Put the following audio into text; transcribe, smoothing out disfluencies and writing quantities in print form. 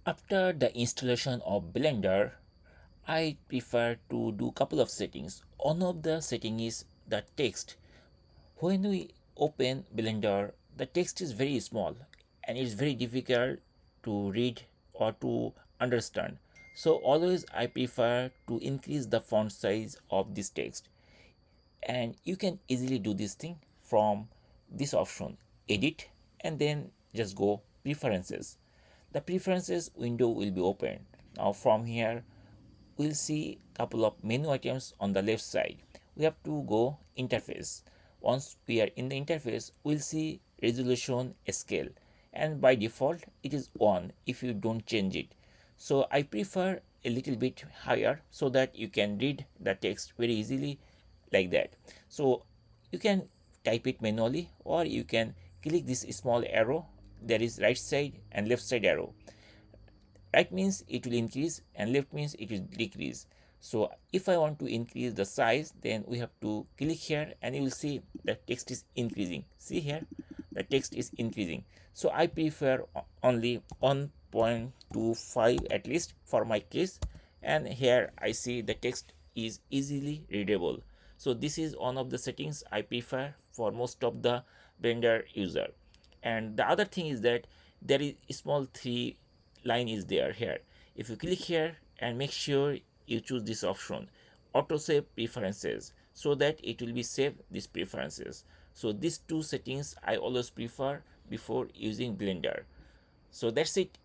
After the installation of Blender, I prefer to do couple of settings. One of the setting is the text. When we open Blender, the text is very small and it's very difficult to read or to understand. So always I prefer to increase the font size of this text, and you can easily do this thing from this option, edit, and then just go preferences. The preferences window will be open. Now from here we'll see couple of menu items on the left side. We have to go interface. Once we are in the interface, we'll see resolution scale, and by default it is 1 if you don't change it. So I prefer a little bit higher so that you can read the text very easily, like that. So you can type it manually, or you can click this small arrow. There is right side and left side arrow. Right means it will increase and left means it will decrease. So if I want to increase the size, then we have to click here and you will see the text is increasing. See here, the text is increasing. So I prefer only 1.25 at least for my case, and here I see the text is easily readable. So this is one of the settings I prefer for most of the Blender user. And the other thing is that there is a small three line is there here. If you click here and make sure you choose this option, auto save preferences, so that it will be save these preferences. So these two settings I always prefer before using Blender. So that's it.